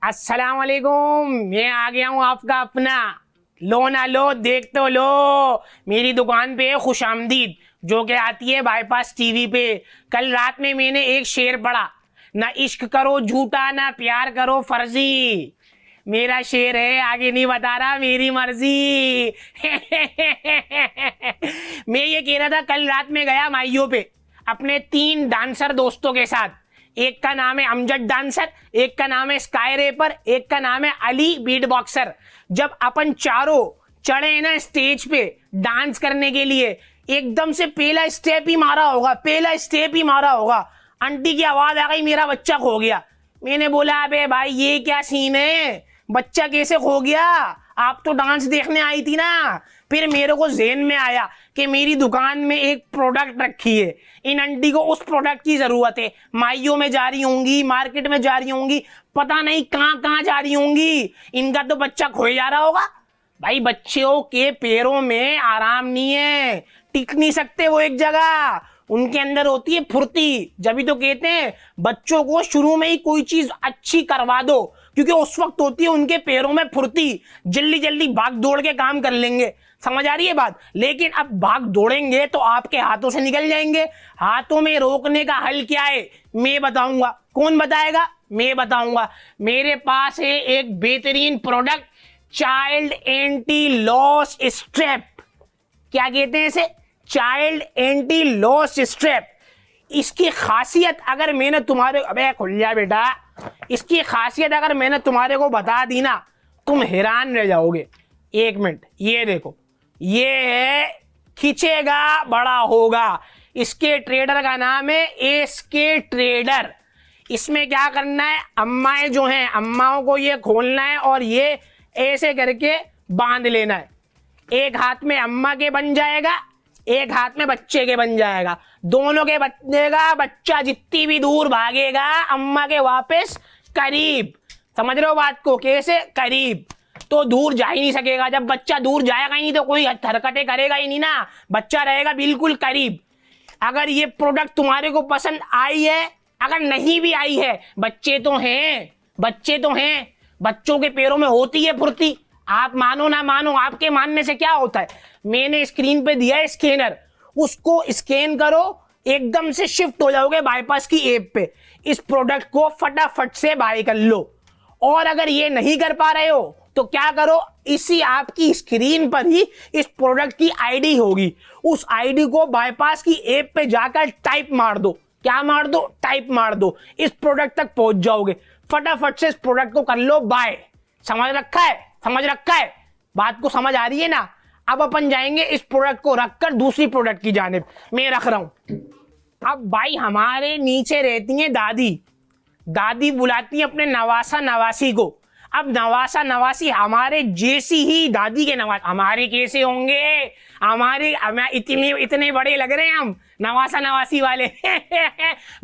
अस्सलाम वालेकुम, मैं आ गया हूँ आपका अपना। लो ना लो, देख तो लो। मेरी दुकान पे खुशामदीद जो कि आती है बाईपास टीवी पे। कल रात में मैंने एक शेर पढ़ा, ना इश्क करो झूठा ना प्यार करो फर्जी। मेरा शेर है, आगे नहीं बता रहा, मेरी मर्जी। मैं ये कह रहा था, कल रात में गया माइयों पे अपने 3 डांसर दोस्तों के साथ। एक का नाम है अमजद डांसर, एक का नाम है स्काई रेपर, एक का नाम है अली बीट बॉक्सर। जब अपन चारों चढ़े ना स्टेज पे डांस करने के लिए, एकदम से पहला स्टेप ही मारा होगा, आंटी की आवाज आ गई, मेरा बच्चा खो गया। मैंने बोला अबे भाई ये क्या सीन है, बच्चा कैसे खो गया? आप तो डांस देखने आई थी ना। फिर मेरे को ज़हन में आया कि मेरी दुकान में एक प्रोडक्ट रखी है, इन आंटी को उस प्रोडक्ट की जरूरत है। माइयों में जा रही होंगी, मार्केट में जा रही होंगी, पता नहीं कहां कहां जा रही होंगी, इनका तो बच्चा खोए जा रहा होगा। भाई बच्चों के पैरों में आराम नहीं है, टिक नहीं सकते वो एक जगह, उनके अंदर होती है फुर्ती। जब भी तो कहते हैं बच्चों को शुरू में ही कोई चीज अच्छी करवा दो, क्योंकि उस वक्त होती है उनके पैरों में फुर्ती, जल्दी जल्दी भाग दौड़ के काम कर लेंगे। समझ आ रही है बात? लेकिन अब भाग दौड़ेंगे तो आपके हाथों से निकल जाएंगे। हाथों में रोकने का हल क्या है, मैं बताऊंगा। कौन बताएगा? मैं बताऊंगा। मेरे पास है एक बेहतरीन product, child anti loss strap. क्या कहते हैं इसे? Child anti loss strap. इसकी खासियत अगर मैंने तुम्हारे, अबे खुल जा बेटा, इसकी खासियत अगर मैंने तुम्हारे को बता दी ना, तुम हैरान रह जाओगे। 1 मिनट, ये देखो, ये है खींचेगा बड़ा होगा। इसके ट्रेडर का नाम है एसके ट्रेडर। इसमें क्या करना है, अम्माएं जो हैं, अम्माओं को ये खोलना है और ये ऐसे करके बांध लेना है। एक हाथ में अम्मा के बन जाएगा, एक हाथ में बच्चे के बन जाएगा, दोनों के बचेगा। बच्चा जितनी भी दूर भागेगा अम्मा के वापस करीब। समझ रहे हो बात को? कैसे करीब? तो दूर जा ही नहीं सकेगा। जब बच्चा दूर जाएगा ही नहीं तो कोई हरकतें करेगा ही नहीं ना, बच्चा रहेगा बिल्कुल करीब। अगर ये प्रोडक्ट तुम्हारे को पसंद आई है, अगर नहीं भी आई है, बच्चे तो हैं, बच्चों के पैरों में होती है फुर्ती। आप मानो ना मानो, आपके मानने से क्या होता है। मैंने स्क्रीन पे दिया है स्कैनर, उसको स्कैन करो, एकदम से शिफ्ट हो जाओगे बाईपास की ऐप पे। इस प्रोडक्ट को फटाफट से बाय कर लो। और अगर ये नहीं कर पा रहे हो तो क्या करो, इसी आपकी स्क्रीन पर ही इस प्रोडक्ट की आईडी होगी, उस आईडी को बाईपास की ऐप पे जाकर टाइप मार दो। क्या मार दो? टाइप मार दो। इस प्रोडक्ट तक पहुंच जाओगे। फटाफट से इस प्रोडक्ट को कर लो बाय। समझ रखा है? बात को समझ आ रही है ना? अब अपन जाएंगे इस प्रोडक्ट को रखकर दूसरी प्रोडक्ट की जानिब। मैं रख रहा हूं। अब भाई हमारे नीचे रहती हैं दादी। दादी बुलाती है अपने नवासा नवासी को। अब नवासा नवासी हमारे जैसी ही दादी के नवास, हमारे कैसे होंगे? हमारे इतने बड़े लग रहे हैं हम नवासा नवासी वाले।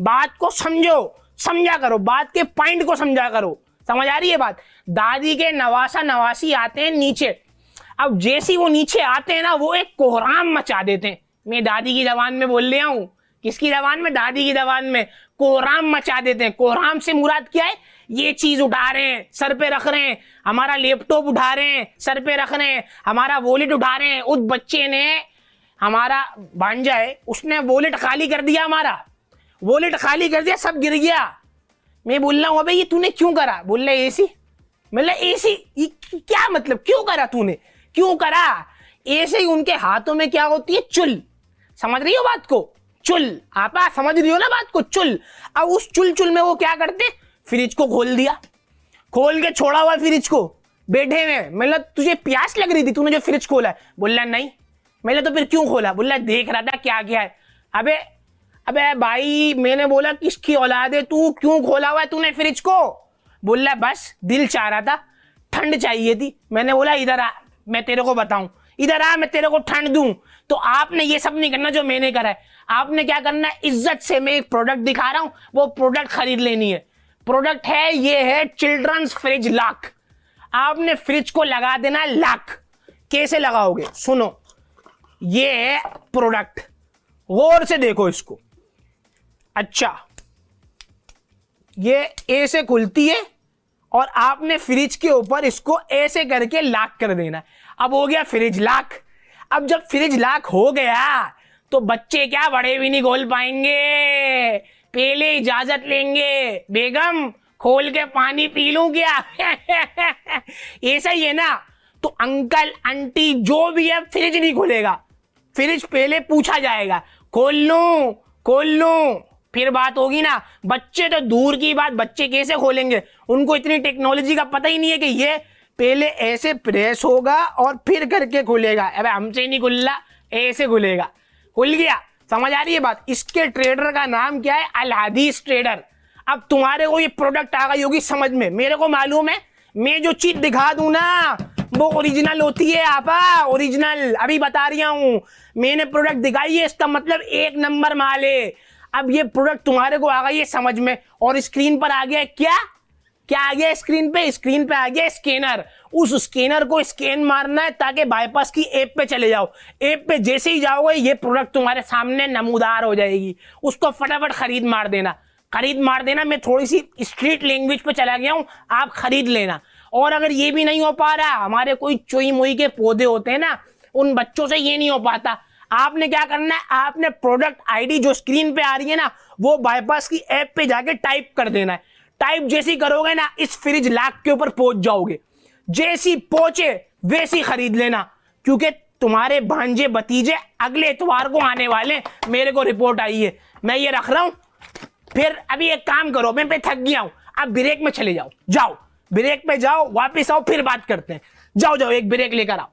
बात को समझा करो, बात के पॉइंट को समझा करो। समझ आ रही है बात? दादी के नवासा नवासी आते हैं नीचे। अब जैसी वो नीचे आते हैं ना, वो एक कोहराम मचा देते हैं। मैं दादी की जबान में बोल रहा हूं। किसकी जबान में? दादी की जबान में। कोहराम मचा देते हैं। कोहराम से मुराद क्या है? ये चीज उठा रहे हैं, सर पे रख रहे हैं, हमारा लैपटॉप उठा रहे हैं, सर पे रख रहे हैं, हमारा वॉलेट उठा रहे हैं। उस बच्चे ने, हमारा भांजा है, उसने वॉलेट खाली कर दिया, हमारा वॉलेट खाली कर दिया, सब गिर गया। मैं बोल रहा हूं अबे ये तूने क्यों करा? बोल रहा एसी। मतलब एसी क्या मतलब, क्यों करा तूने? क्यों करा? ऐसे ही उनके हाथों में क्या होती है? चुल। समझ रही हो बात को? चुल। आप समझ रही हो ना बात को? चुल। अब उस चुल में वो क्या करते? फ्रिज को खोल दिया, खोल के छोड़ा हुआ फ्रिज को, बैठे हुए। मतलब तुझे प्यास लग रही थी, तूने जो फ्रिज खोला है? बोला नहीं। मैंने तो फिर क्यों खोला? बोला देख रहा था क्या क्या है। अबे भाई मैंने बोला किसकी औलाद है तू, क्यों खोला हुआ है तूने फ्रिज को? बोला बस दिल चाह रहा था, ठंड चाहिए थी। मैंने बोला इधर आ, मैं तेरे को बताऊं, इधर आ, मैं तेरे को ठंड दूं। तो आपने ये सब नहीं करना जो मैंने करा है। आपने क्या करना है, इज्जत से मैं एक प्रोडक्ट दिखा रहा हूं, वो प्रोडक्ट खरीद लेनी है। प्रोडक्ट है, ये है चिल्ड्रंस फ्रिज लॉक। आपने फ्रिज को लगा देना लॉक। कैसे लगाओगे? सुनो, ये है प्रोडक्ट, गौर से देखो इसको। अच्छा, ये ऐसे खुलती है और आपने फ्रिज के ऊपर इसको ऐसे करके लॉक कर देना। अब हो गया फ्रिज लॉक। अब जब फ्रिज लॉक हो गया तो बच्चे क्या बड़े भी नहीं खोल पाएंगे, पहले इजाजत लेंगे, बेगम खोल के पानी पी लूं क्या? ऐसा ही है ना। तो अंकल आंटी जो भी है फ्रिज नहीं खोलेगा, फ्रिज पहले पूछा जाएगा खोल लूं, फिर बात होगी ना। बच्चे तो दूर की बात, बच्चे कैसे खोलेंगे, उनको इतनी टेक्नोलॉजी का पता ही नहीं है कि ये पहले ऐसे प्रेस होगा और फिर करके खुलेगा। अबे हमसे नहीं खुल रहा, ऐसे खुलेगा, खुल गया। समझ आ रही है बात? इसके ट्रेडर का नाम क्या है? अल हदीस ट्रेडर। अब तुम्हारे को ये प्रोडक्ट आ गई होगी समझ में, मेरे को मालूम है, मैं जो चीज दिखा दूं ना वो ओरिजिनल होती है आपा, ओरिजिनल। अभी बता रही हूं, मैंने प्रोडक्ट दिखाई है, इसका मतलब एक नंबर माल है। अब ये प्रोडक्ट तुम्हारे को आ गई है समझ में, और स्क्रीन पर आ गया है क्या आ गया स्क्रीन पे आ गया स्कैनर। उस स्कैनर को स्कैन मारना है ताकि बाईपास की ऐप पे चले जाओ। ऐप पे जैसे ही जाओगे ये प्रोडक्ट तुम्हारे सामने नमूदार हो जाएगी, उसको फटाफट खरीद मार देना। मैं थोड़ी सी स्ट्रीट लैंग्वेज पे चला गया हूं, आप खरीद लेना। और अगर ये भी नहीं हो पा रहा, हमारे कोई चोई मोई के पौधे होते हैं ना, उन बच्चों से ये नहीं हो पाता, आपने क्या करना है, आपने प्रोडक्ट आईडी जो स्क्रीन पे आ रही है ना वो बाईपास की ऐप पे जाके टाइप कर देना है। टाइप जैसी करोगे ना इस फ्रिज लॉक के ऊपर पहुंच जाओगे। जैसी पहुंचे वैसी खरीद लेना, क्योंकि तुम्हारे भांजे भतीजे अगले इतवार को आने वाले, मेरे को रिपोर्ट आई है, मैं ये रख रहा हूं। फिर अभी एक काम करो, मैं पे थक गया हूं, आप ब्रेक में चले जाओ ब्रेक पे जाओ, वापस आओ, फिर बात करते हैं। जाओ एक ब्रेक लेकर आओ।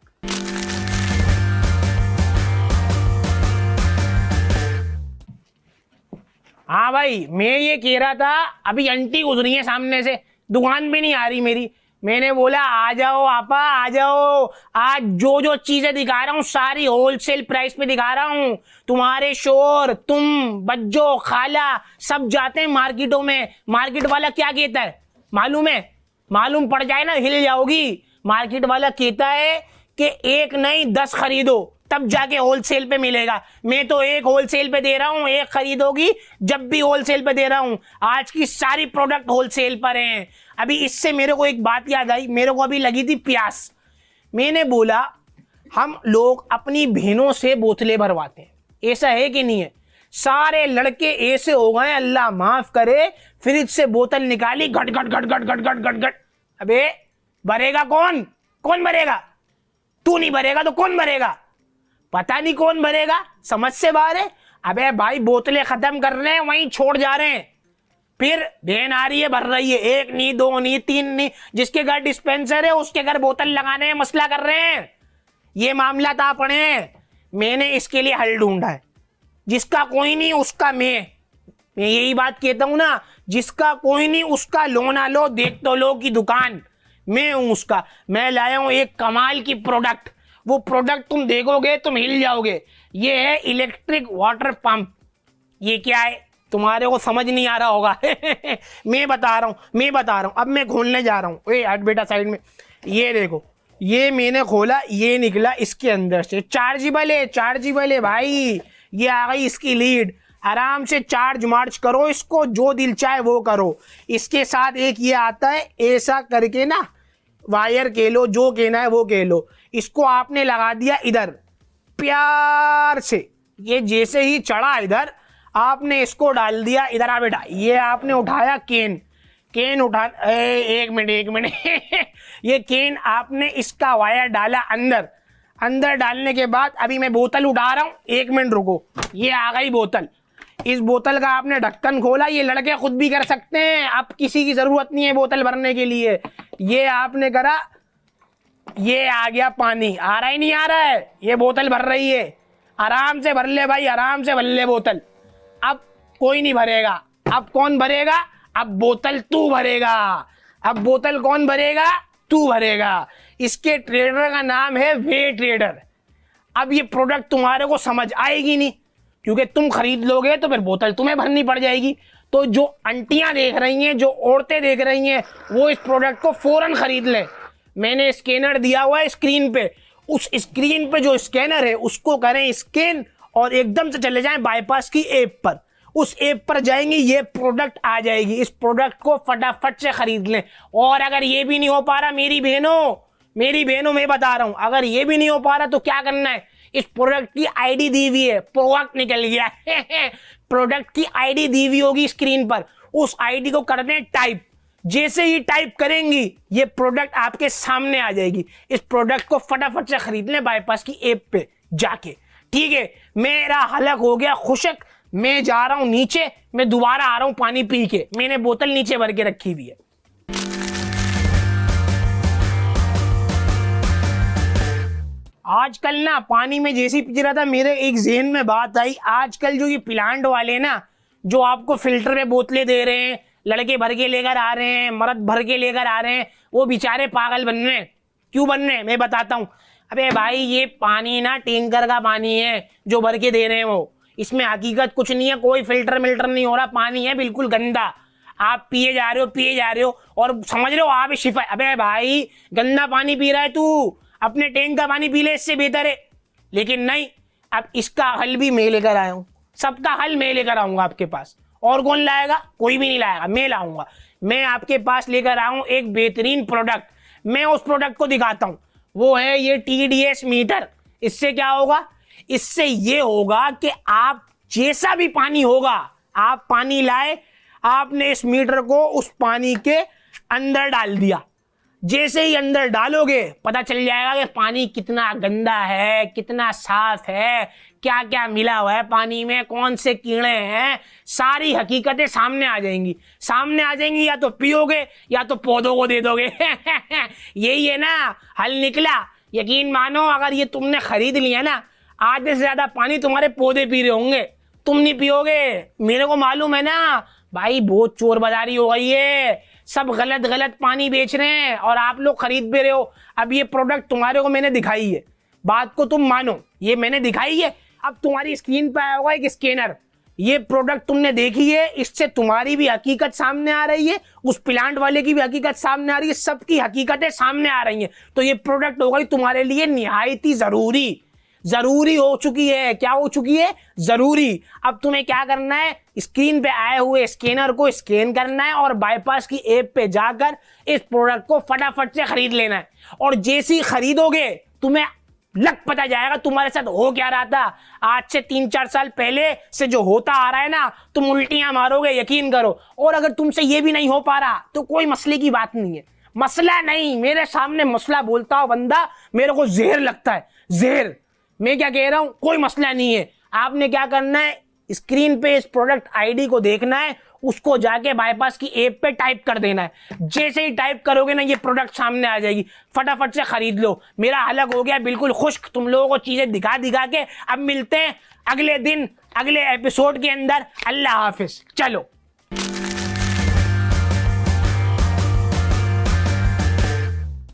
हाँ भाई, मैं ये कह रहा था, अभी आंटी गुजरी है सामने से, दुकान पे नहीं आ रही मेरी। मैंने बोला आ जाओ आपा, आ जाओ, आज जो चीजें दिखा रहा हूँ सारी होलसेल प्राइस पे दिखा रहा हूँ। तुम्हारे शोर, तुम, बज्जो, खाला सब जाते हैं मार्केटों में। मार्केट वाला क्या कहता है मालूम है? मालूम पड़ जाए ना हिल जाओगी। मार्केट वाला कहता है कि एक नहीं 10 खरीदो तब जाके होलसेल पे मिलेगा। मैं तो एक होलसेल पे दे रहा हूं, एक खरीदोगी जब भी होलसेल पे दे रहा हूं। आज की सारी प्रोडक्ट होलसेल पर हैं। अभी इससे मेरे को एक बात याद आई, मेरे को अभी लगी थी प्यास। मैंने बोला हम लोग अपनी बहनों से बोतलें भरवाते हैं, ऐसा है कि नहीं है? सारे लड़के ऐसे हो गए, अल्लाह माफ करे, फ्रिज से बोतल निकाली, घट घट घट घट घट घट घट घट। अबे भरेगा कौन भरेगा? तू नहीं भरेगा तो कौन भरेगा? पता नहीं कौन भरेगा, समझ से बाहर है। अबे भाई बोतलें खत्म कर रहे हैं, वहीं छोड़ जा रहे हैं। फिर बहन आ रही है, भर रही है, 1 नहीं 2 नहीं 3 नहीं, जिसके घर डिस्पेंसर है उसके घर बोतल लगाने में मसला कर रहे हैं। ये मामला था पड़े, मैंने इसके लिए हल ढूंढा है। जिसका कोई नहीं उसका मैं यही बात कहता हूं ना, जिसका कोई नहीं उसका लो ना लो, देख तो लो की दुकान, मैं हूं उसका। मैं लाया हूं एक कमाल की प्रोडक्ट, वो प्रोडक्ट तुम देखोगे तुम हिल जाओगे। ये है इलेक्ट्रिक वाटर पंप। ये क्या है तुम्हारे को समझ नहीं आ रहा होगा। मैं बता रहा हूं। अब मैं खोलने जा रहा हूं। हट बेटा साइड में। ये देखो, ये मैंने खोला, ये निकला इसके अंदर से चार्जेबल है भाई। ये आ गई इसकी लीड, आराम से चार्ज मार्च करो इसको, जो दिल चाहे वो करो। इसके साथ एक ये आता है, ऐसा करके ना वायर कह लो, जो कहना है वो कह लो। इसको आपने लगा दिया इधर प्यार से, ये जैसे ही चढ़ा इधर, आपने इसको डाल दिया इधर। आ बेटा, ये आपने उठाया केन उठा, एक मिनट। ये केन आपने इसका वायर डाला अंदर डालने के बाद अभी मैं बोतल उठा रहा हूं, 1 मिनट रुको। ये आ गई बोतल। इस बोतल का आपने ढक्कन खोला, ये लड़के खुद भी कर सकते हैं, अब किसी की जरूरत नहीं है बोतल भरने के लिए। ये आपने करा, ये आ गया पानी। आ रहा ही नहीं आ रहा है, ये बोतल भर रही है। आराम से भर ले भाई, आराम से भर ले बोतल। अब कोई नहीं भरेगा। अब कौन भरेगा? अब बोतल तू भरेगा। अब बोतल कौन भरेगा? तू भरेगा। इसके ट्रेडर का नाम है वे ट्रेडर। अब ये प्रोडक्ट तुम्हारे को समझ आएगी नहीं, क्योंकि तुम खरीद लोगे तो फिर बोतल तुम्हें भरनी पड़ जाएगी। तो जो आंटियां देख रही हैं, जो औरतें देख रही हैं, वो इस प्रोडक्ट को फौरन खरीद लें। मैंने स्कैनर दिया हुआ है स्क्रीन पे, उस स्क्रीन पे जो स्कैनर है उसको करें स्कैन और एकदम से चले जाएं बाईपास की ऐप पर। उस ऐप पर जाएंगे, ये प्रोडक्ट आ जाएगी। इस प्रोडक्ट को फटाफट से खरीद लें। और अगर ये भी नहीं हो पा रहा मेरी बहनों मैं बता रहा हूं, अगर ये भी नहीं हो पा रहा तो क्या करना है, इस प्रोडक्ट की आईडी दी हुई है, प्रोडक्ट निकल गया प्रोडक्ट की आईडी दी हुई होगी स्क्रीन पर, उस आईडी को कर दें टाइप। जैसे ही टाइप करेंगी ये प्रोडक्ट आपके सामने आ जाएगी। इस प्रोडक्ट को फटाफट से खरीद लें बाईपास की ऐप पे जाके, ठीक है। मेरा हलक हो गया खुशक, मैं जा रहा हूं नीचे, मैं दोबारा आ रहा हूं पानी पी के, मैंने बोतल नीचे भर के रखी हुई है। आजकल ना पानी में जैसे पी रहा था, मेरे एक ज़हन में बात आई, आजकल जो ये प्लांट वाले ना जो आपको फिल्टर में बोतलें दे रहे हैं, लड़के भर के लेकर आ रहे हैं, मर्द भर के लेकर आ रहे हैं, वो बेचारे पागल बन रहे हैं। क्यों बन रहे हैं मैं बताता हूँ। अबे भाई ये पानी ना टैंकर का पानी है जो भर के दे रहे हैं वो, इसमें हकीकत कुछ नहीं है, कोई फिल्टर मिल्टर नहीं हो रहा, पानी है बिल्कुल गंदा। आप पिए जा रहे हो और समझ रहे हो आप शिफा। अबे भाई गंदा पानी पी रहा है तू, अपने टैंक का पानी पी ले, इससे बेहतर है। लेकिन नहीं, अब इसका हल भी मैं लेकर आया हूँ, सबका हल मैं लेकर आऊंगा आपके पास। और कौन लाएगा? कोई भी नहीं लाएगा, मैं लाऊंगा। मैं आपके पास लेकर आऊं एक बेहतरीन प्रोडक्ट। मैं उस प्रोडक्ट को दिखाता हूं, वो है ये TDS मीटर। इससे क्या होगा? इससे ये होगा कि आप जैसा भी पानी होगा, आप पानी लाए, आपने इस मीटर को उस पानी के अंदर डाल दिया, जैसे ही अंदर डालोगे पता चल जाएगा कि पानी कितना गंदा है, कितना साफ है, क्या क्या मिला हुआ है पानी में, कौन से कीड़े हैं, सारी हकीकतें सामने आ जाएंगी। या तो पियोगे या तो पौधों को दे दोगे यही है ना हल निकला। यकीन मानो अगर ये तुमने खरीद लिया ना, आधे से ज्यादा पानी तुम्हारे पौधे पी रहे होंगे, तुम नहीं पियोगे। मेरे को मालूम है ना भाई, बहुत चोर बाजारी हो गई है, सब गलत पानी बेच रहे हैं और आप लोग खरीद भी रहे हो। अब ये प्रोडक्ट तुम्हारे को मैंने दिखाई है, बात को तुम मानो, ये मैंने दिखाई है। अब तुम्हारी स्क्रीन पे आया होगा एक स्कैनर, ये प्रोडक्ट तुमने देखी है, इससे तुम्हारी भी हकीकत सामने आ रही है, उस प्लांट वाले की भी हकीकत सामने आ रही है, सबकी हकीकतें सामने आ रही हैं। तो ये प्रोडक्ट होगा तुम्हारे लिए निहायत ही जरूरी हो चुकी है। क्या हो चुकी है? जरूरी। अब तुम्हें क्या करना है, स्क्रीन पे आए हुए स्कैनर को स्कैन करना है और बाईपास की ऐप पे जाकर इस प्रोडक्ट को फटाफट से खरीद लेना है। और जैसे ही खरीदोगे तुम्हें लग पता जाएगा तुम्हारे साथ हो क्या रहा था। आज से 3-4 साल पहले से जो होता आ रहा है ना, तुम उल्टियां मारोगे, यकीन करो। और अगर तुमसे ये भी नहीं हो पा रहा तो कोई मसले की बात नहीं है, मसला नहीं, मेरे सामने मसला बोलता हो बंदा, मेरे को जहर लगता है, जहर। मैं क्या कह रहा हूं, कोई मसला नहीं है। आपने क्या करना है, स्क्रीन पे इस प्रोडक्ट आईडी को देखना है, उसको जाके बाईपास की ऐप पे टाइप कर देना है। जैसे ही टाइप करोगे ना, ये प्रोडक्ट सामने आ जाएगी, फटाफट से खरीद लो। मेरा हलक हो गया बिल्कुल खुश्क तुम लोगों को चीजें दिखा के। अब मिलते हैं अगले दिन अगले एपिसोड के अंदर। अल्लाह हाफिज। चलो।